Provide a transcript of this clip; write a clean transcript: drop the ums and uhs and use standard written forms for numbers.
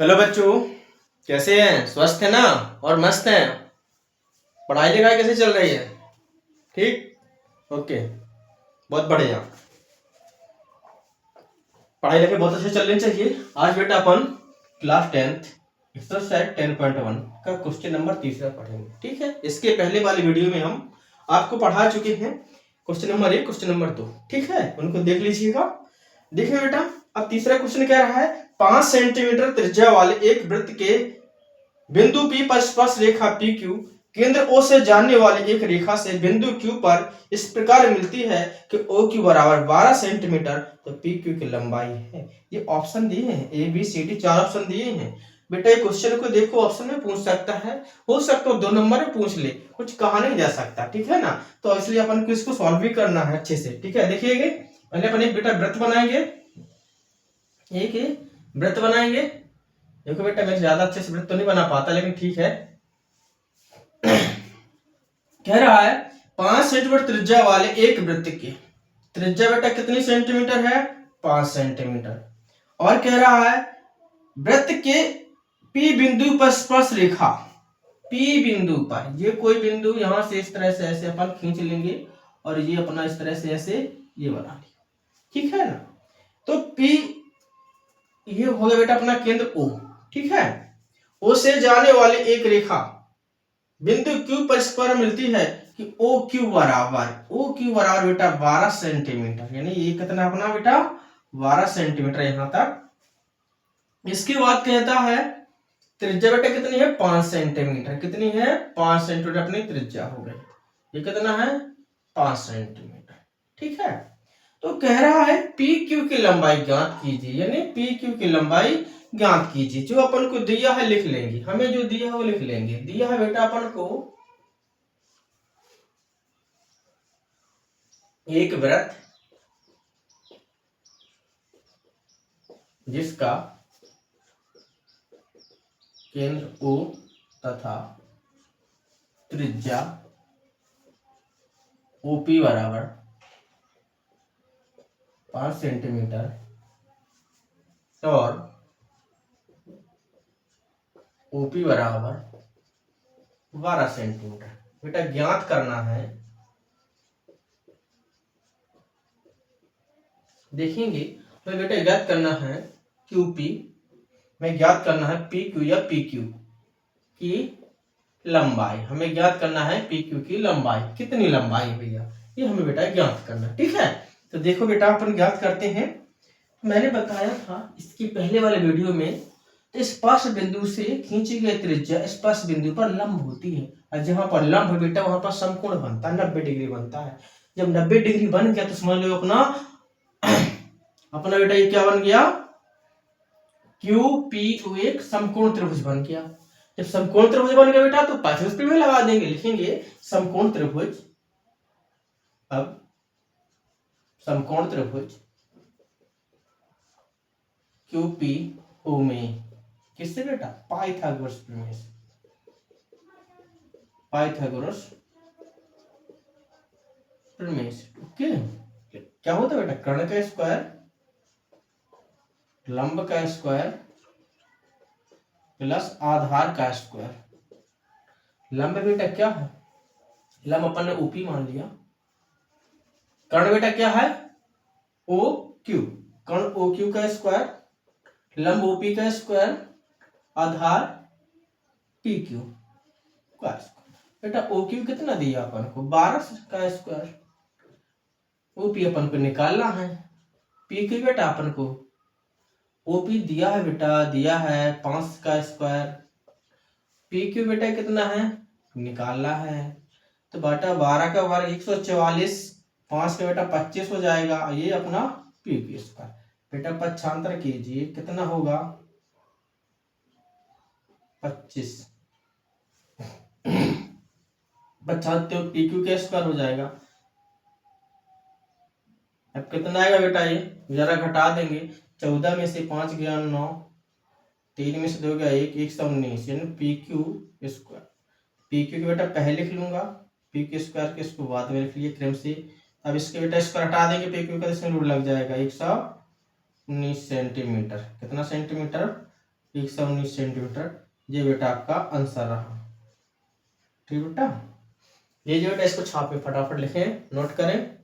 Hello बच्चों, कैसे हैं? स्वस्थ है ना? और मस्त हैं? पढ़ाई लिखाई कैसे चल रही है? ठीक? ओके, बहुत बढ़िया। पढ़ाई लिखाई बहुत अच्छे चलनी चाहिए। आज बेटा अपन क्लास 10th एक्सरसाइज 10.1 का क्वेश्चन नंबर 3 पढ़ेंगे। ठीक है, इसके पहले वाली वीडियो में हम आपको पढ़ा चुके हैं क्वेश्चन नंबर 1, क्वेश्चन नंबर 2। ठीक है, उनको देख लीजिएगा। देखिए बेटा, अब तीसरा क्वेश्चन कह रहा है 5 सेंटीमीटर त्रिज्या वाले एक वृत्त के बिंदु P पर स्पर्श रेखा PQ केंद्र O से जाने वाली एक रेखा से बिंदु Q पर इस प्रकार मिलती है कि OQ बराबर 12 सेंटीमीटर, तो PQ की लंबाई है। ये ऑप्शन दिए हैं, A B C D 4 option दिए हैं। बेटा ये क्वेश्चन को देखो, ऑप्शन में पूछ सकता है, हो सकता है 2 नंबर में पूछ ले, कुछ कहा नहीं जा सकता। ठीक है ना? तो इसलिए अपन को इसको सॉल्व भी करना है अच्छे से। ठीक है, देखिएगा, पहले अपन एक बेटा वृत्त बनाएंगे, एक वृत्त बनाएंगे। देखो बेटा, मैं ज्यादा अच्छे से वृत्त तो नहीं बना पाता, लेकिन ठीक है। कह रहा है 5 सेंटीमीटर त्रिज्या वाले एक वृत्त की त्रिज्या बेटा कितनी सेंटीमीटर है? 5 सेंटीमीटर। और कह रहा है वृत्त के P बिंदु पर स्पर्श रेखा, P बिंदु पर, ये कोई बिंदु यहां से इस तरह से ऐसे अपन खींच लेंगे और ये अपना इस तरह से ऐसे ये बना लिया। ठीक है ना? तो P ये हो गया बेटा अपना केंद्र O। ठीक है, O से जाने वाली एक रेखा बिंदु Q पर इस पर मिलती है कि OQ बराबर बेटा 12 सेंटीमीटर, यानी ये कितना अपना बेटा 12 सेंटीमीटर यहां तक। इसके बाद कहता है त्रिज्या बेटा कितनी है? 5 सेंटीमीटर। कितनी है? 5 सेंटीमीटर अपनी त्रिज्या हो गई। ये कितना है? 5 सेंटीमीटर। ठीक है, तो कह रहा है PQ की लंबाई ज्ञात कीजिए, यानी PQ की लंबाई ज्ञात कीजिए। जो अपन को दिया है लिख लेंगे, हमें जो दिया है वो लिख लेंगे। दिया है बेटा अपन को एक वृत्त जिसका केंद्र O तथा त्रिज्या OP बराबर 5 सेंटीमीटर और OP बराबर 12 सेंटीमीटर बेटा ज्ञात करना है। देखेंगे तो बेटा ज्ञात करना है QP में, ज्ञात करना है PQ या PQ की लंबाई। हमें ज्ञात करना है PQ की लंबाई। कितनी लंबाई है भैया, ये हमें बेटा ज्ञात करना है। ठीक है, तो देखो बेटा अपन ज्ञात करते हैं। मैंने बताया था इसके पहले वाले वीडियो में, तो स्पर्श बिंदु से खींची गई त्रिज्या स्पर्श बिंदु पर लंब होती है, और जहां पर लंब है बेटा वहां पर समकोण बनता है, 90 डिग्री बनता है। जब 90 डिग्री बन गया तो समझ लो अपना अपना बेटा ये क्या बन गया? QPO एक समकोण त्रिभुज बन गया। जब समकोण त्रिभुज बन गया बेटा तो पाइथागोरस प्रमेय लगा देंगे, लिखेंगे समकोण त्रिभुज। अब समकोण त्रिभुज QPO में किससे बेटा? पाइथागोरस प्रमेय से। पाइथागोरस प्रमेय से। ओके, क्या होता है बेटा? कर्ण का स्क्वायर, लंब का स्क्वायर प्लस आधार का स्क्वायर। लंब बेटा क्या है? लंब अपन ने OP मान लिया। कर्ण बेटा क्या है? OQ। कर्ण OQ का स्क्वायर, लंब OP का स्क्वायर, आधार PQ का स्क्वायर। बेटा OQ कितना दिया अपन को? 12 का स्क्वायर। OP अपन को निकालना है। PQ बेटा अपन को OP दिया है बेटा, दिया है 5 का स्क्वायर। PQ बेटा कितना है? निकालना है। तो बेटा 12 का वर्ग 144, 5 का बेटा 25 हो जाएगा। ये अपना PQ स्क्वायर। बेटा पक्षांतर कीजिए, कितना होगा? 25। पक्षांतर PQ का स्क्वायर हो जाएगा। अब कितना आएगा बेटा? ये जरा घटा देंगे। 14 में से 5 गया 9, 3 में से 2 गया 1, 119, यानी PQ स्क्वायर। PQ के बेटा पहले लिख लूंगा, PQ स्क्वायर के इसको बाद में लिख लिए क्रम से। अब इसके बेटा स्क्वायर हटा देंगे, PQ का इसमें रूट लग जाएगा 119 सेंटीमीटर। कितना सेंटीमीटर? 119 सेंटीमीटर। ये बेटा आपका आंसर रहा। ठीक बेटा, ये जो बेटा इसको छापे, फटाफट लिखें, नोट करें।